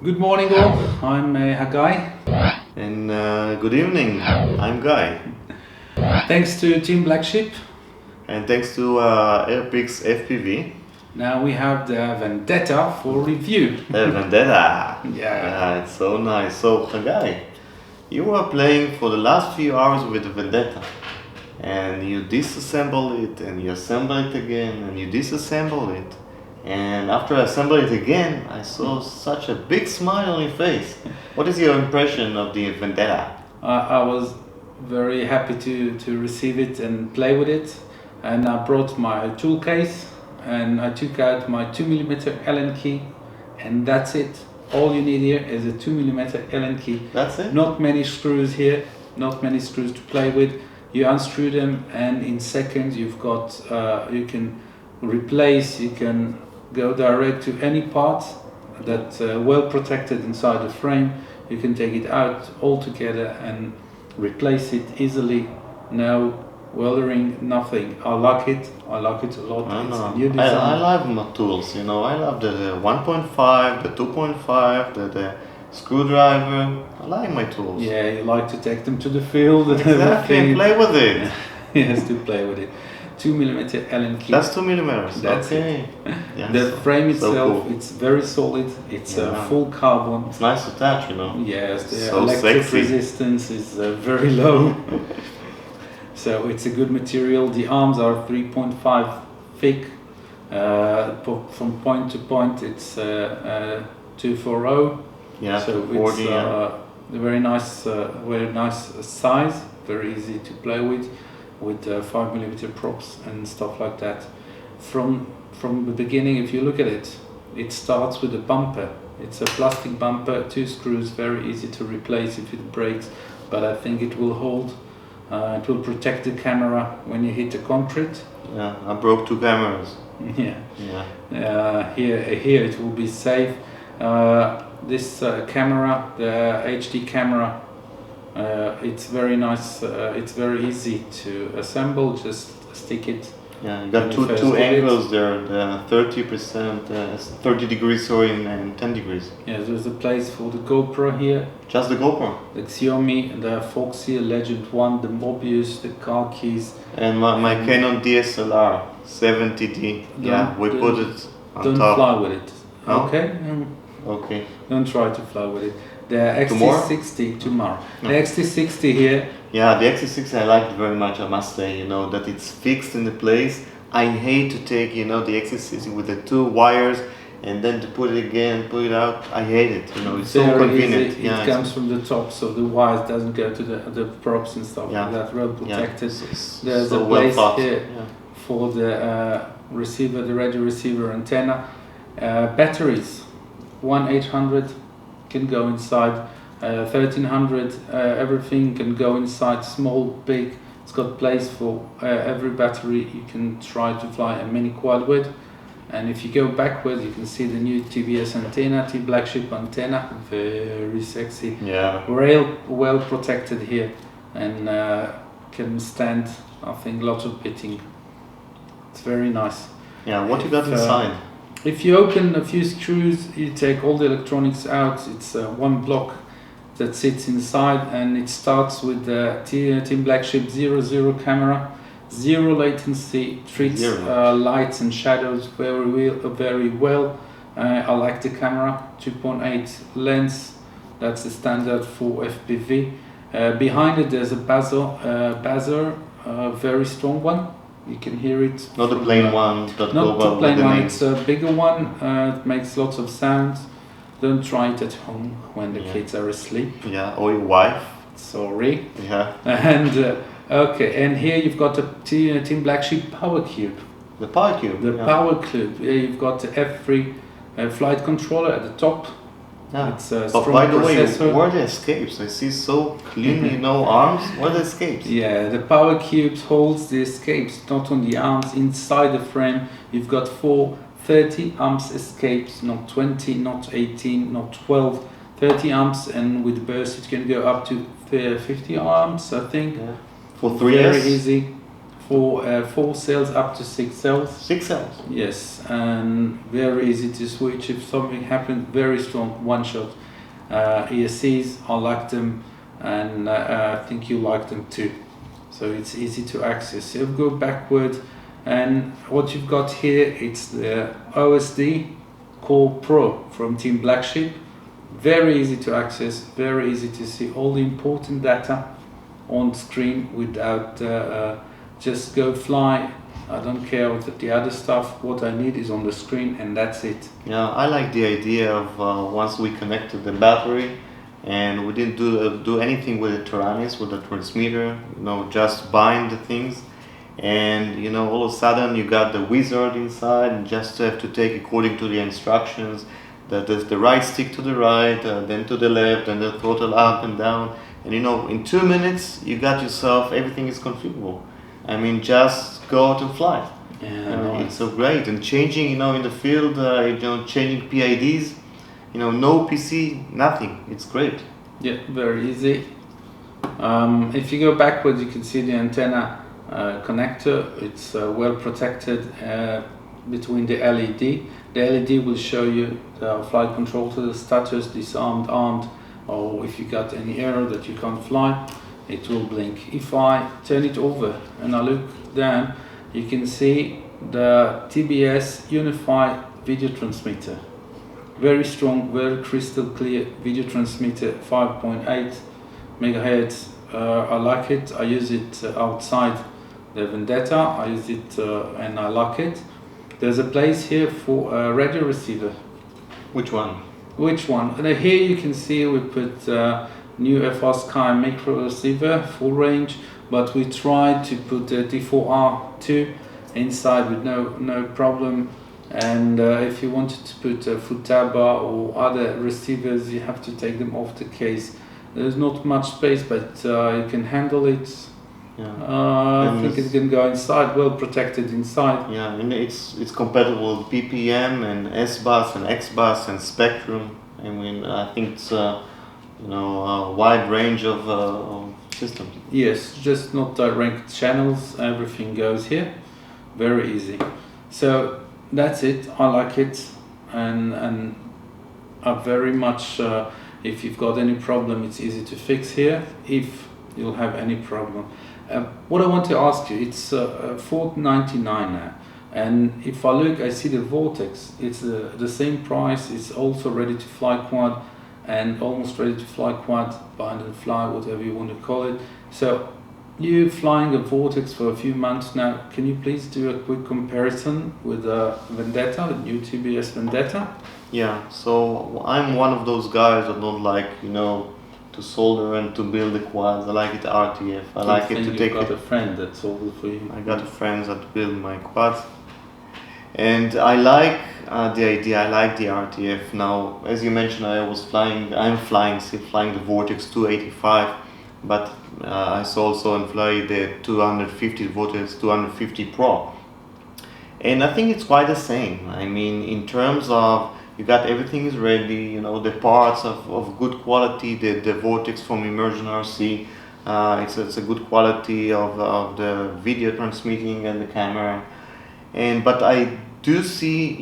Good morning all, I'm Hagai. And good evening, I'm Guy. Thanks to Team Black Sheep. And thanks to AirPixFPV. Now we have the Vendetta for review. Vendetta! Yeah, it's so nice. So, Hagai, you were playing for the last few hours with the Vendetta. And you disassemble it, and you assemble it again, and you disassemble it. And after I assembled it again, I saw such a big smile on your face. What is your impression of the Vendetta? I was very happy to receive it and play with it. And I brought my tool case and I took out my 2mm Allen key, and that's it. All you need here is a 2mm Allen key. That's it? Not many screws here, not many screws to play with. You unscrew them and in seconds you've got, you can replace, you can go direct to any part that's well protected inside the frame. You can take it out altogether and replace it easily. No welding, nothing. I like it a lot. It's a new design. I love my tools, I love the 1.5, the 2.5, the screwdriver. I like my tools. Yeah, you like to take them to the field and exactly, and play with it. Yes, to play with it. 2mm Allen key. That's 2mm. That's okay. Yes. The frame itself, so cool. It's very solid. It's full carbon. It's nice to touch, Yes, the so electric sexy. Resistance is very low. So it's a good material. The arms are 3.5 thick. From point to point, it's 240. Yeah, so 240. It's a very nice size. Very easy to play with 5mm props and stuff like that. From the beginning, if you look at it, it starts with a bumper. It's a plastic bumper, 2 screws, very easy to replace if it breaks, but I think it will hold. It will protect the camera when you hit the concrete. Yeah, I broke 2 cameras. Yeah. Here it will be safe. This camera, the HD camera, it's very nice. It's very easy to assemble. Just stick it. Yeah, you got two angles there. The 30 degrees, and 10 degrees. Yeah, there's a place for the GoPro here. Just the GoPro. The Xiaomi, the Foxy, Legend 1, the Mobius, the car keys. And my Canon DSLR 70D. We put it on don't top. Don't fly with it. No? Okay. Okay. Don't try to fly with it. The XT60 tomorrow. The XT60 here. Yeah, the XT60 I like it very much. I must say, that it's fixed in the place. I hate to take, the XT60 with the 2 wires and then to put it again, put it out. I hate it. It's so convenient. It comes from the top, so the wires doesn't go to the props and stuff like that. Well protected. There's a place here for the receiver, the radio receiver antenna. Batteries, 1-800 can go inside. 1300, everything can go inside, small, big. It's got place for every battery you can try to fly a mini quad with. And if you go backwards, you can see the new TBS antenna, Black Sheep antenna, very sexy. Yeah. Well protected here, and can stand, I think, lots of pitting. It's very nice. Yeah, what you got inside? If you open a few screws, you take all the electronics out. It's one block that sits inside, and it starts with the Team Black Sheep 00 camera. 0 latency, treats lights and shadows very well. I like the camera. 2.8 lens, that's the standard for FPV. Behind it there's a buzzer, very strong one. You can hear it. Not the plain one. Not the plain one. It's a bigger one. It makes lots of sounds. Don't try it at home when the kids are asleep. Yeah, or your wife. Sorry. Yeah. And okay, and here you've got the Team Black Sheep Power Cube. The Power Cube. The Power Cube. Here you've got the F3 flight controller at the top. Yeah. It's a but strong by the way, processor. where are the escapes? I see so cleanly no arms. Where are the escapes? Yeah, the Power Cube holds the escapes, not on the arms, inside the frame. You've got 4 30 amps escapes, not 20, not 18, not 12, 30 amps, and with burst it can go up to 50 amps, I think. Yeah. For 3S? Very easy. for 4 cells up to 6 cells. 6 cells? Yes, and very easy to switch if something happens. Very strong one-shot ESCs. I like them, and I think you like them too. So it's easy to access. So you go backward, and what you've got here, it's the OSD Core Pro from Team Black Sheep. Very easy to access, very easy to see all the important data on screen without just go fly. I don't care what the other stuff. What I need is on the screen, and that's it. Yeah, I like the idea of once we connected the battery, and we didn't do anything with the Taranis, with the transmitter. Just bind the things, and all of a sudden you got the wizard inside, and just have to take according to the instructions. That there's the right stick to the right, then to the left, and the throttle up and down. And in 2 minutes you got yourself, everything is configurable. I mean, just go out and fly. Yeah, nice. It's so great. And changing, in the field, changing PIDs, no PC, nothing. It's great. Yeah, very easy. If you go backwards, you can see the antenna connector. It's well protected between the LED. The LED will show you the flight control to the status, disarmed, armed, or if you got any error that you can't fly, it will blink. If I turn it over and I look down, you can see the TBS unified video transmitter. Very strong, very crystal clear video transmitter, 5.8 megahertz. I like it. I use it outside the Vendetta. I use it and I like it. There's a place here for a radio receiver. Which one? Which one? And here you can see we put new FR Sky micro receiver, full range, but we tried to put the D4R2 inside with no problem. And if you wanted to put a Futaba or other receivers, you have to take them off the case. There's not much space, but you can handle it. Yeah. I think it can go inside, well protected inside. Yeah, and it's compatible with PPM and S-Bus and X-Bus and Spectrum. I mean, I think it's a wide range of systems. Yes, just not direct channels. Everything goes here. Very easy. So that's it. I like it, and I very much. If you've got any problem, it's easy to fix here. If you'll have any problem. What I want to ask you, it's $499 now, and if I look, I see the Vortex. It's the same price. It's also ready to fly quad, and almost ready to fly quad, bind and fly, whatever you want to call it. So, you flying a Vortex for a few months now. Can you please do a quick comparison with the Vendetta, the new TBS Vendetta? Yeah. So I'm one of those guys that don't like to solder and to build the quads. I like it RTF. I like it to take. You got a friend that soldered for you. I got friends that build my quads, and I like the idea. I like the RTF. Now, as you mentioned, I'm still flying the Vortex 285, but I also fly the 250 Vortex 250 Pro, and I think it's quite the same. I mean, in terms of you got everything is ready, the parts of good quality, the Vortex from Immersion RC, it's a good quality of the video transmitting and the camera, but I do see,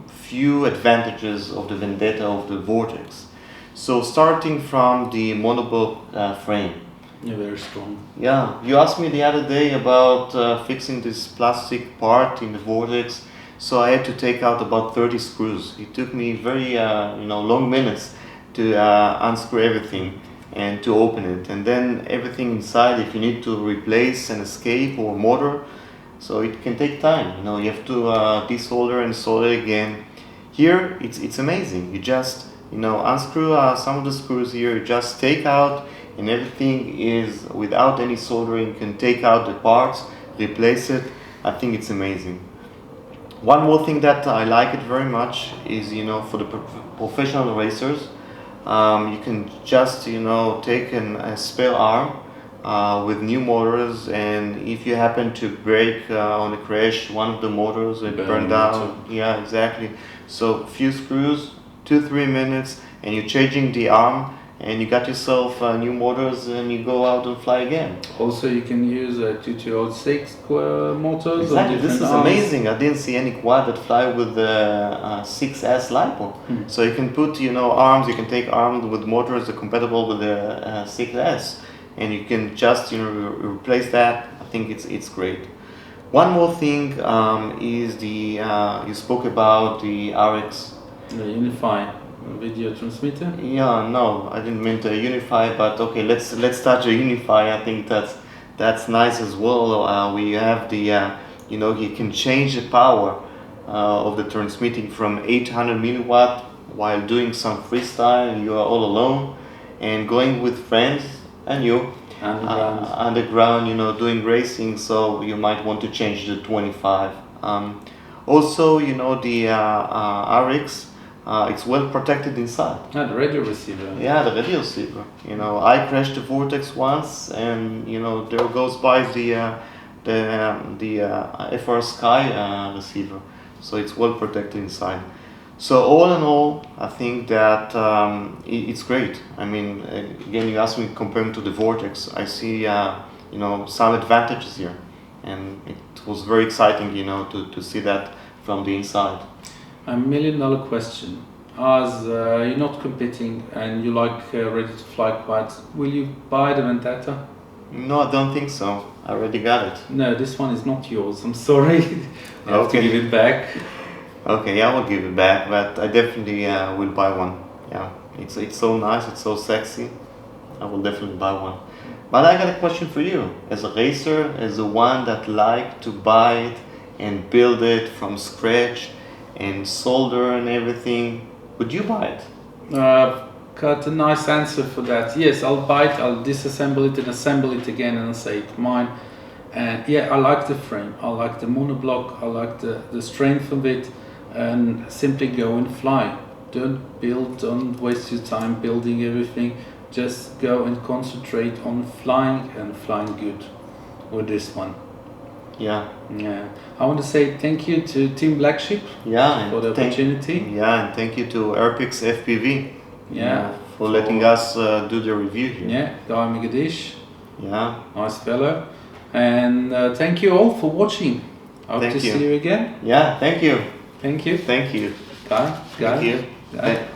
few advantages of the Vendetta, of the Vortex. So starting from the monobull frame. Yeah, very strong. Yeah, you asked me the other day about fixing this plastic part in the Vortex. So I had to take out about 30 screws. It took me very, long minutes to unscrew everything and to open it. And then everything inside, if you need to replace an escape or motor, so it can take time. You have to desolder and solder again. Here, it's amazing. You just, unscrew some of the screws here, you just take out, and everything is without any soldering. You can take out the parts, replace it. I think it's amazing. One more thing that I like it very much is, for the professional racers, you can just, take a spare arm with new motors, and if you happen to break on a crash, one of the motors will burn down. Yeah, exactly. So few screws, 2-3 minutes, and you're changing the arm, and you got yourself new motors and you go out and fly again. Also, you can use 2206 motors. Exactly, this is amazing. I didn't see any quad that fly with the 6S LiPo. So you can put, arms, you can take arms with motors that are compatible with the 6S, and you can just, replace that. I think it's great. One more thing is you spoke about the RX. The Unify video transmitter? Yeah, no, I didn't mean to Unify, but okay, let's touch the Unify. I think that's nice as well. We have the, you can change the power of the transmitting from 800 milliwatt while doing some freestyle. You are all alone and going with friends and you underground, doing racing. So you might want to change the 25. Also, the RX. It's well protected inside. The radio receiver. Yeah, the radio receiver. I crashed the Vortex once, and there goes by the FR Sky receiver. So it's well protected inside. So all in all, I think that it's great. I mean, again, you asked me comparing to the Vortex. I see some advantages here, and it was very exciting, to see that from the inside. $1 million question. As you're not competing and you like ready to fly quads, will you buy the Vendetta? No, I don't think so. I already got it. No, this one is not yours. I'm sorry. You have to give it back. Okay, I will give it back, but I definitely will buy one. Yeah, it's so nice, it's so sexy. I will definitely buy one. But I got a question for you. As a racer, as the one that like to buy it and build it from scratch and solder and everything, would you buy it? Got a nice answer for that. Yes, I'll buy it, I'll disassemble it and assemble it again and say it's mine. And yeah, I like the frame, I like the monoblock, I like the strength of it, and simply go and fly. Don't waste your time building everything. Just go and concentrate on flying and flying good with this one. Yeah. I want to say thank you to Team Black Sheep for the opportunity. Yeah, and thank you to AirPixFPV. Yeah. For letting us do the review here. Yeah, Guy Megadish. Yeah. Nice fellow. And thank you all for watching. Hope to see you again. Yeah, thank you. Thank you. Thank you. Guy. Thank you. Guy.